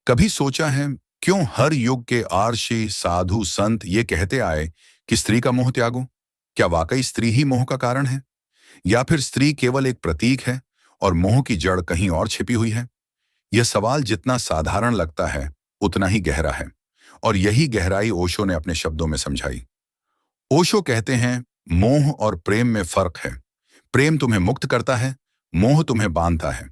कभी सोचा है क्यों हर युग के आर्षि साधु संत ये कहते आए कि स्त्री का मोह त्यागो? क्या वाकई स्त्री ही मोह का कारण है, या फिर स्त्री केवल एक प्रतीक है और मोह की जड़ कहीं और छिपी हुई है? यह सवाल जितना साधारण लगता है उतना ही गहरा है, और यही गहराई ओशो ने अपने शब्दों में समझाई। ओशो कहते हैं, मोह और प्रेम में फर्क है। प्रेम तुम्हें मुक्त करता है, मोह तुम्हें बांधता है।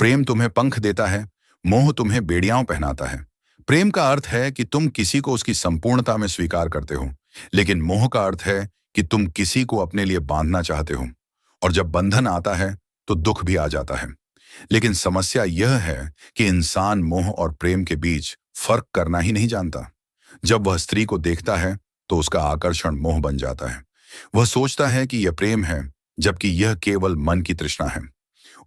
प्रेम तुम्हें पंख देता है, मोह तुम्हें बेड़ियां पहनाता है। प्रेम का अर्थ है कि तुम किसी को उसकी संपूर्णता में स्वीकार करते हो, लेकिन मोह का अर्थ है कि तुम किसी को अपने लिए बांधना चाहते हो। और जब बंधन आता है तो दुख भी आ जाता है। लेकिन समस्या यह है कि इंसान मोह और प्रेम के बीच फर्क करना ही नहीं जानता। जब वह स्त्री को देखता है तो उसका आकर्षण मोह बन जाता है। वह सोचता है कि यह प्रेम है, जबकि यह केवल मन की तृष्णा है।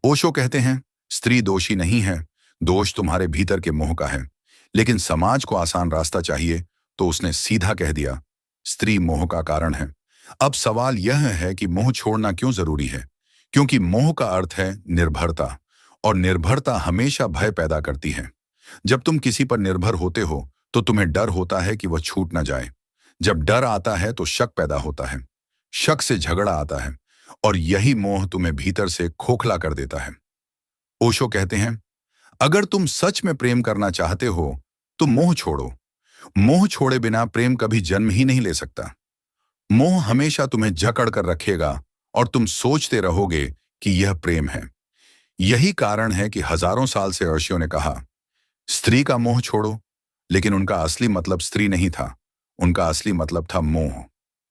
ओशो कहते हैं, स्त्री दोषी नहीं है, दोष तुम्हारे भीतर के मोह का है। लेकिन समाज को आसान रास्ता चाहिए, तो उसने सीधा कह दिया, स्त्री मोह का कारण है। अब सवाल यह है कि मोह छोड़ना क्यों जरूरी है? क्योंकि मोह का अर्थ है निर्भरता, और निर्भरता हमेशा भय पैदा करती है। जब तुम किसी पर निर्भर होते हो तो तुम्हें डर होता है कि वह छूट न जाए। जब डर आता है तो शक पैदा होता है, शक से झगड़ा आता है, और यही मोह तुम्हें भीतर से खोखला कर देता है। ओशो कहते हैं, अगर तुम सच में प्रेम करना चाहते हो तो मोह छोड़ो। मोह छोड़े बिना प्रेम कभी जन्म ही नहीं ले सकता। मोह हमेशा तुम्हें जकड़ कर रखेगा और तुम सोचते रहोगे कि यह प्रेम है। यही कारण है कि हजारों साल से ऋषियों ने कहा, स्त्री का मोह छोड़ो, लेकिन उनका असली मतलब स्त्री नहीं था, उनका असली मतलब था मोह।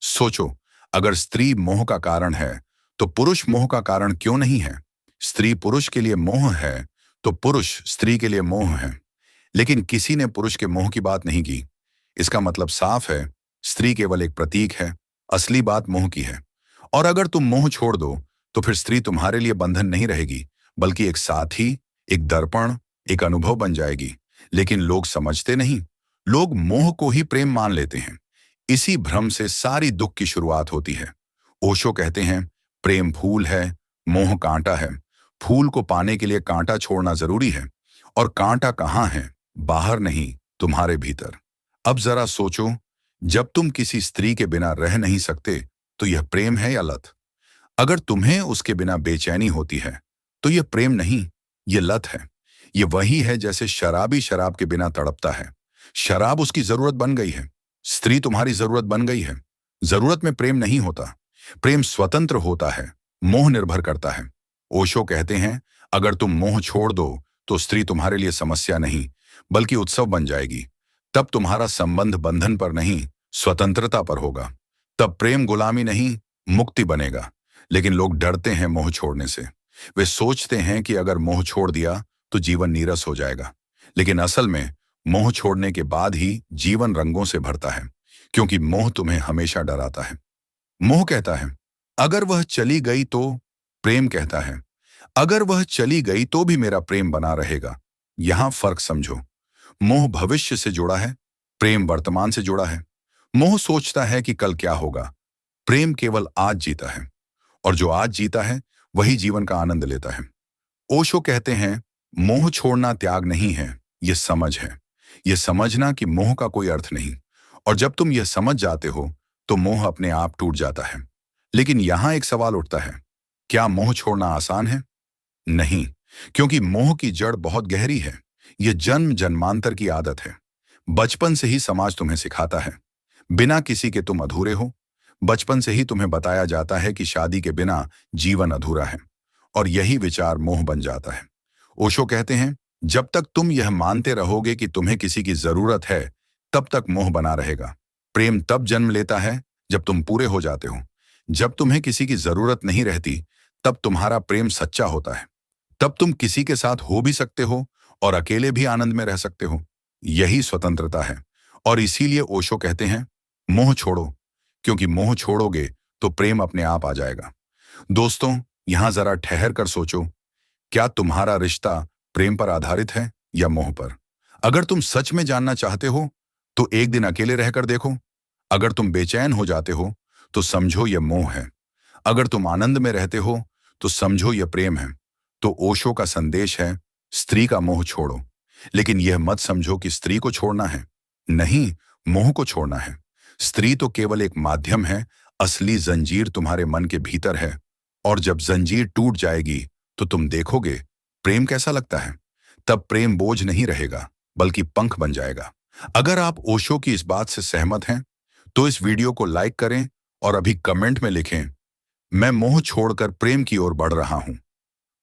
सोचो, अगर स्त्री मोह का कारण है तो पुरुष मोह का कारण क्यों नहीं है? स्त्री पुरुष के लिए मोह है तो पुरुष स्त्री के लिए मोह है। लेकिन किसी ने पुरुष के मोह की बात नहीं की। इसका मतलब साफ है, स्त्री केवल एक प्रतीक है, असली बात मोह की है। और अगर तुम मोह छोड़ दो तो फिर स्त्री तुम्हारे लिए बंधन नहीं रहेगी, बल्कि एक साथी, एक दर्पण, एक अनुभव बन जाएगी। लेकिन लोग समझते नहीं। लोग मोह को ही प्रेम मान लेते हैं। इसी भ्रम से सारी दुख की शुरुआत होती है। ओशो कहते हैं, प्रेम फूल है, मोह कांटा है। फूल को पाने के लिए कांटा छोड़ना जरूरी है, और कांटा कहाँ है? बाहर नहीं, तुम्हारे भीतर। अब जरा सोचो, जब तुम किसी स्त्री के बिना रह नहीं सकते तो यह प्रेम है या लत? अगर तुम्हें उसके बिना बेचैनी होती है तो यह प्रेम नहीं, यह लत है। यह वही है जैसे शराबी शराब के बिना तड़पता है। शराब उसकी जरूरत बन गई है, स्त्री तुम्हारी जरूरत बन गई है। जरूरत में प्रेम नहीं होता। प्रेम स्वतंत्र होता है, मोह निर्भर करता है। ओशो कहते हैं, अगर तुम मोह छोड़ दो तो स्त्री तुम्हारे लिए समस्या नहीं, बल्कि उत्सव बन जाएगी। तब तुम्हारा संबंध बंधन पर नहीं, स्वतंत्रता पर होगा। तब प्रेम गुलामी नहीं, मुक्ति बनेगा। लेकिन लोग डरते हैं मोह छोड़ने से। वे सोचते हैं कि अगर मोह छोड़ दिया तो जीवन नीरस हो जाएगा। लेकिन असल में मोह छोड़ने के बाद ही जीवन रंगों से भरता है, क्योंकि मोह तुम्हें हमेशा डराता है। मोह कहता है, अगर वह चली गई तो। प्रेम कहता है, अगर वह चली गई तो भी मेरा प्रेम बना रहेगा। यहां फर्क समझो। मोह भविष्य से जुड़ा है, प्रेम वर्तमान से जुड़ा है। मोह सोचता है कि कल क्या होगा, प्रेम केवल आज जीता है, और जो आज जीता है वही जीवन का आनंद लेता है। ओशो कहते हैं, मोह छोड़ना त्याग नहीं है, यह समझ है। यह समझना कि मोह का कोई अर्थ नहीं। और जब तुम यह समझ जाते हो तो मोह अपने आप टूट जाता है। लेकिन यहां एक सवाल उठता है, क्या मोह छोड़ना आसान है? नहीं, क्योंकि मोह की जड़ बहुत गहरी है। यह जन्म जन्मांतर की आदत है। बचपन से ही समाज तुम्हें सिखाता है, बिना किसी के तुम अधूरे हो। बचपन से ही तुम्हें बताया जाता है कि शादी के बिना जीवन अधूरा है, और यही विचार मोह बन जाता है। ओशो कहते हैं, जब तक तुम यह मानते रहोगे कि तुम्हें किसी की जरूरत है, तब तक मोह बना रहेगा। प्रेम तब जन्म लेता है जब तुम पूरे हो जाते हो। जब तुम्हें किसी की जरूरत नहीं रहती, तब तुम्हारा प्रेम सच्चा होता है। तब तुम किसी के साथ हो भी सकते हो और अकेले भी आनंद में रह सकते हो। यही स्वतंत्रता है। और इसीलिए ओशो कहते हैं, मोह छोड़ो, क्योंकि मोह छोड़ोगे तो प्रेम अपने आप आ जाएगा। दोस्तों, यहां जरा ठहर कर सोचो, क्या तुम्हारा रिश्ता प्रेम पर आधारित है या मोह पर? अगर तुम सच में जानना चाहते हो तो एक दिन अकेले रहकर देखो। अगर तुम बेचैन हो जाते हो तो समझो यह मोह है। अगर तुम आनंद में रहते हो तो समझो यह प्रेम है। तो ओशो का संदेश है, स्त्री का मोह छोड़ो, लेकिन यह मत समझो कि स्त्री को छोड़ना है। नहीं, मोह को छोड़ना है। स्त्री तो केवल एक माध्यम है, असली जंजीर तुम्हारे मन के भीतर है। और जब जंजीर टूट जाएगी तो तुम देखोगे प्रेम कैसा लगता है। तब प्रेम बोझ नहीं रहेगा, बल्कि पंख बन जाएगा। अगर आप ओशो की इस बात से सहमत हैं, तो इस वीडियो को लाइक करें और अभी कमेंट में लिखें, मैं मोह छोड़कर प्रेम की ओर बढ़ रहा हूं।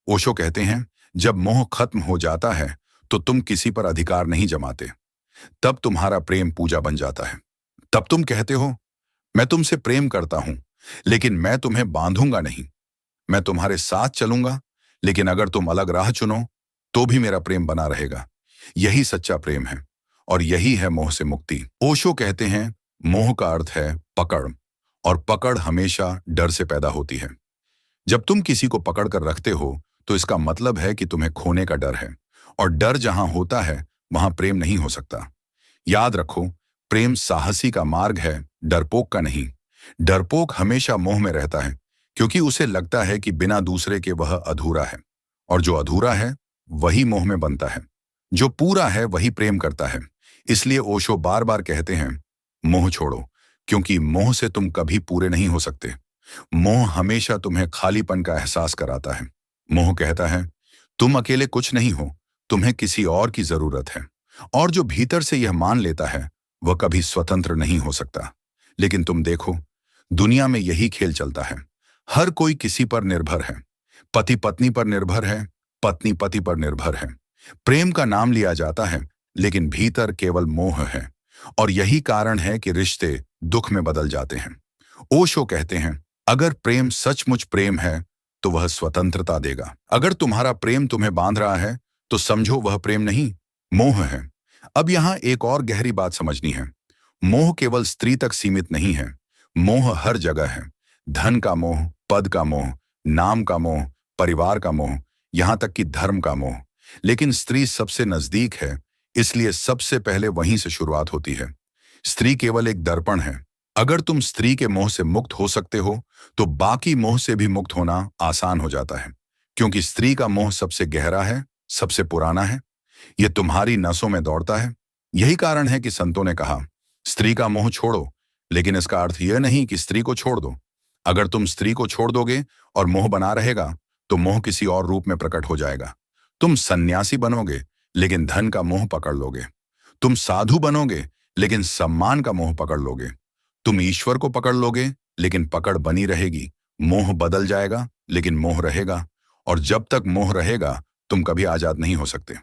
ओशो कहते हैं, जब मोह खत्म हो जाता है तो तुम किसी पर अधिकार नहीं जमाते। तब तुम्हारा प्रेम पूजा बन जाता है। तब तुम कहते हो, मैं तुमसे प्रेम करता हूं, लेकिन मैं तुम्हें बांधूंगा नहीं। मैं तुम्हारे साथ चलूंगा, लेकिन अगर तुम अलग राह चुनो तो भी मेरा प्रेम बना रहेगा। यही सच्चा प्रेम है, और यही है मोह से मुक्ति। ओशो कहते हैं, मोह का अर्थ है पकड़, और पकड़ हमेशा डर से पैदा होती है। जब तुम किसी को पकड़ कर रखते हो तो इसका मतलब है कि तुम्हें खोने का डर है, और डर जहां होता है वहां प्रेम नहीं हो सकता। याद रखो, प्रेम साहसी का मार्ग है, डरपोक का नहीं। डरपोक हमेशा मोह में रहता है, क्योंकि उसे लगता है कि बिना दूसरे के वह अधूरा है, और जो अधूरा है वही मोह में बनता है। जो पूरा है वही प्रेम करता है। इसलिए ओशो बार बार कहते हैं, मोह छोड़ो, क्योंकि मोह से तुम कभी पूरे नहीं हो सकते। मोह हमेशा तुम्हें खालीपन का एहसास कराता है। मोह कहता है, तुम अकेले कुछ नहीं हो, तुम्हें किसी और की जरूरत है। और जो भीतर से यह मान लेता है वह कभी स्वतंत्र नहीं हो सकता। लेकिन तुम देखो, दुनिया में यही खेल चलता है। हर कोई किसी पर निर्भर है। पति पत्नी पर निर्भर है, पत्नी पति पर निर्भर है। प्रेम का नाम लिया जाता है, लेकिन भीतर केवल मोह है। और यही कारण है कि रिश्ते दुख में बदल जाते हैं। ओशो कहते हैं, अगर प्रेम सचमुच प्रेम है तो वह स्वतंत्रता देगा। अगर तुम्हारा प्रेम तुम्हें बांध रहा है तो समझो वह प्रेम नहीं, मोह है। अब यहां एक और गहरी बात समझनी है। मोह केवल स्त्री तक सीमित नहीं है। मोह हर जगह है। धन का मोह, पद का मोह, नाम का मोह, परिवार का मोह, यहां तक कि धर्म का मोह। लेकिन स्त्री सबसे नजदीक है, इसलिए सबसे पहले वहीं से शुरुआत होती है। स्त्री केवल एक दर्पण है। अगर तुम स्त्री के मोह से मुक्त हो सकते हो तो बाकी मोह से भी मुक्त होना आसान हो जाता है, क्योंकि स्त्री का मोह सबसे गहरा है, सबसे पुराना है। यह तुम्हारी नसों में दौड़ता है। यही कारण है कि संतों ने कहा, स्त्री का मोह छोड़ो, लेकिन इसका अर्थ यह नहीं कि स्त्री को छोड़ दो। अगर तुम स्त्री को छोड़ दोगे और मोह बना रहेगा तो मोह किसी और रूप में प्रकट हो जाएगा। तुम सन्यासी बनोगे, लेकिन धन का मोह पकड़ लोगे। तुम साधु बनोगे, लेकिन सम्मान का मोह पकड़ लोगे। तुम ईश्वर को पकड़ लोगे, लेकिन पकड़ बनी रहेगी। मोह बदल जाएगा, लेकिन मोह रहेगा। और जब तक मोह रहेगा तुम कभी आजाद नहीं हो सकते।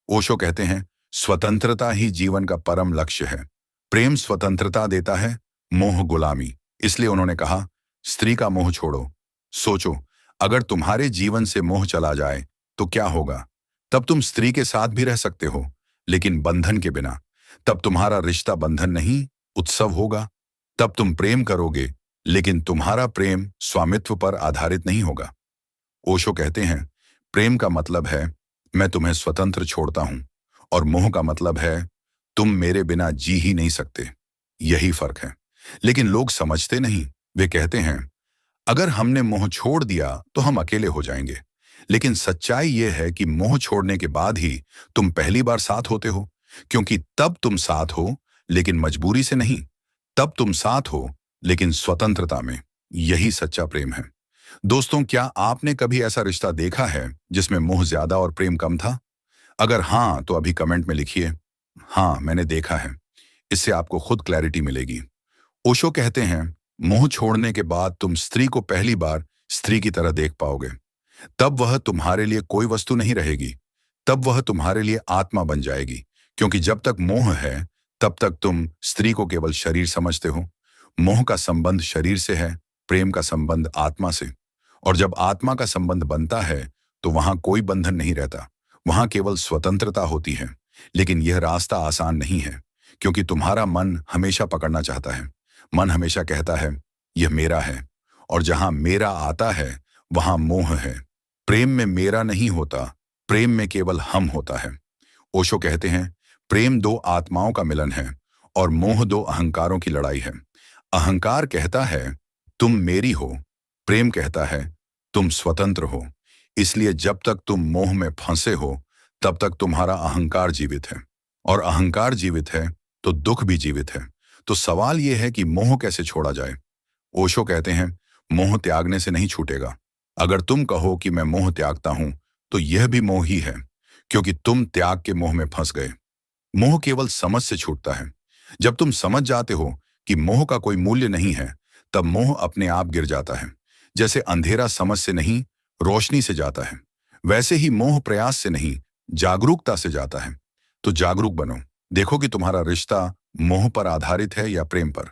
ओशो कहते हैं, स्वतंत्रता ही जीवन का परम लक्ष्य है। प्रेम स्वतंत्रता देता है, मोह गुलामी। इसलिए उन्होंने कहा, स्त्री का मोह छोड़ो। सोचो, अगर तुम्हारे जीवन से मोह चला जाए तो क्या होगा। तब तुम स्त्री के साथ भी रह सकते हो, लेकिन बंधन के बिना। तब तुम्हारा रिश्ता बंधन नहीं, उत्सव होगा। तब तुम प्रेम करोगे, लेकिन तुम्हारा प्रेम स्वामित्व पर आधारित नहीं होगा। ओशो कहते हैं, प्रेम का मतलब है मैं तुम्हें स्वतंत्र छोड़ता हूं, और मोह का मतलब है तुम मेरे बिना जी ही नहीं सकते। यही फर्क है। लेकिन लोग समझते नहीं। वे कहते हैं, अगर हमने मोह छोड़ दिया तो हम अकेले हो जाएंगे। लेकिन सच्चाई यह है कि मोह छोड़ने के बाद ही तुम पहली बार साथ होते हो, क्योंकि तब तुम साथ हो, लेकिन मजबूरी से नहीं। तब तुम साथ हो, लेकिन स्वतंत्रता में। यही सच्चा प्रेम है। दोस्तों, क्या आपने कभी ऐसा रिश्ता देखा है जिसमें मोह ज्यादा और प्रेम कम था? अगर हाँ, तो अभी कमेंट में लिखिए, हाँ मैंने देखा है। इससे आपको खुद क्लैरिटी मिलेगी। ओशो कहते हैं, मोह छोड़ने के बाद तुम स्त्री को पहली बार स्त्री की तरह देख पाओगे। तब वह तुम्हारे लिए कोई वस्तु नहीं रहेगी। तब वह तुम्हारे लिए आत्मा बन जाएगी, क्योंकि जब तक मोह है तब तक तुम स्त्री को केवल शरीर समझते हो। मोह का संबंध शरीर से है, प्रेम का संबंध आत्मा से। और जब आत्मा का संबंध बनता है तो वहां कोई बंधन नहीं रहता, वहां केवल स्वतंत्रता होती है। लेकिन यह रास्ता आसान नहीं है, क्योंकि तुम्हारा मन हमेशा पकड़ना चाहता है। मन हमेशा कहता है, यह मेरा है। और जहां मेरा आता है वहां मोह है। प्रेम में मेरा नहीं होता, प्रेम में केवल हम होता है। ओशो कहते हैं, प्रेम दो आत्माओं का मिलन है, और मोह दो अहंकारों की लड़ाई है। अहंकार कहता है तुम मेरी हो, प्रेम कहता है तुम स्वतंत्र हो। इसलिए जब तक तुम मोह में फंसे हो तब तक तुम्हारा अहंकार जीवित है, और अहंकार जीवित है तो दुख भी जीवित है। तो सवाल यह है कि मोह कैसे छोड़ा जाए। ओशो कहते हैं, मोह त्यागने से नहीं छूटेगा। अगर तुम कहो कि मैं मोह त्यागता हूं, तो यह भी मोह ही है, क्योंकि तुम त्याग के मोह में फंस गए। मोह केवल समझ से छूटता है। जब तुम समझ जाते हो कि मोह का कोई मूल्य नहीं है, तब मोह अपने आप गिर जाता है। जैसे अंधेरा समझ से नहीं, रोशनी से जाता है, वैसे ही मोह प्रयास से नहीं, जागरूकता से जाता है। तो जागरूक बनो। देखो कि तुम्हारा रिश्ता मोह पर आधारित है या प्रेम पर।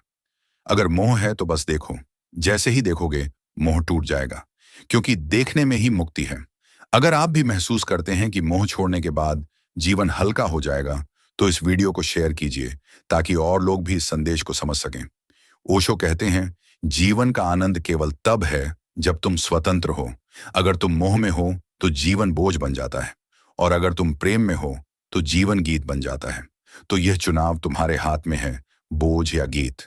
अगर मोह है तो बस देखो। जैसे ही देखोगे, मोह टूट जाएगा, क्योंकि देखने में ही मुक्ति है। अगर आप भी महसूस करते हैं कि मोह छोड़ने के बाद जीवन हल्का हो जाएगा, तो इस वीडियो को शेयर कीजिए, ताकि और लोग भी इस संदेश को समझ सकें। ओशो कहते हैं, जीवन का आनंद केवल तब है जब तुम स्वतंत्र हो। अगर तुम मोह में हो तो जीवन बोझ बन जाता है, और अगर तुम प्रेम में हो तो जीवन गीत बन जाता है। तो यह चुनाव तुम्हारे हाथ में है, बोझ या गीत।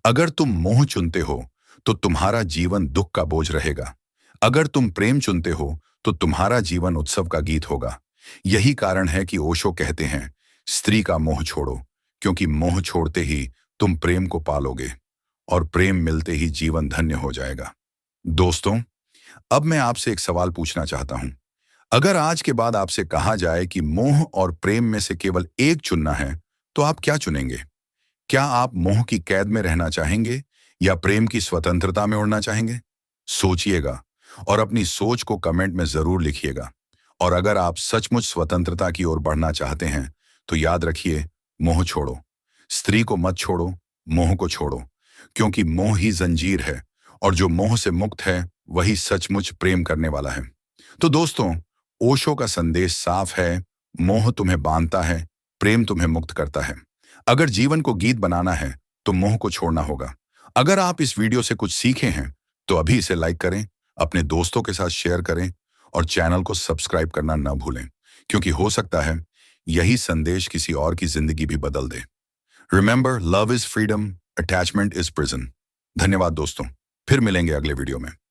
अगर तुम मोह चुनते हो तो तुम्हारा जीवन दुख का बोझ रहेगा। अगर तुम प्रेम चुनते हो तो तुम्हारा जीवन उत्सव का गीत होगा। यही कारण है कि ओशो कहते हैं, स्त्री का मोह छोड़ो, क्योंकि मोह छोड़ते ही तुम प्रेम को पालोगे, और प्रेम मिलते ही जीवन धन्य हो जाएगा। दोस्तों, अब मैं आपसे एक सवाल पूछना चाहता हूं। अगर आज के बाद आपसे कहा जाए कि मोह और प्रेम में से केवल एक चुनना है, तो आप क्या चुनेंगे? क्या आप मोह की कैद में रहना चाहेंगे या प्रेम की स्वतंत्रता में उड़ना चाहेंगे? सोचिएगा, और अपनी सोच को कमेंट में जरूर लिखिएगा। और अगर आप सचमुच स्वतंत्रता की ओर बढ़ना चाहते हैं, तो याद रखिए, मोह छोड़ो। स्त्री को मत छोड़ो, मोह को छोड़ो, क्योंकि मोह ही जंजीर है, और जो मोह से मुक्त है वही सचमुच प्रेम करने वाला है। तो दोस्तों, ओशो का संदेश साफ है, मोह तुम्हें बांधता है, प्रेम तुम्हें मुक्त करता है। अगर जीवन को गीत बनाना है तो मोह को छोड़ना होगा। अगर आप इस वीडियो से कुछ सीखे हैं तो अभी इसे लाइक करें, अपने दोस्तों के साथ शेयर करें, और चैनल को सब्सक्राइब करना न भूलें, क्योंकि हो सकता है यही संदेश किसी और की जिंदगी भी बदल दे। Remember, love is freedom, attachment is prison. धन्यवाद दोस्तों, फिर मिलेंगे अगले वीडियो में।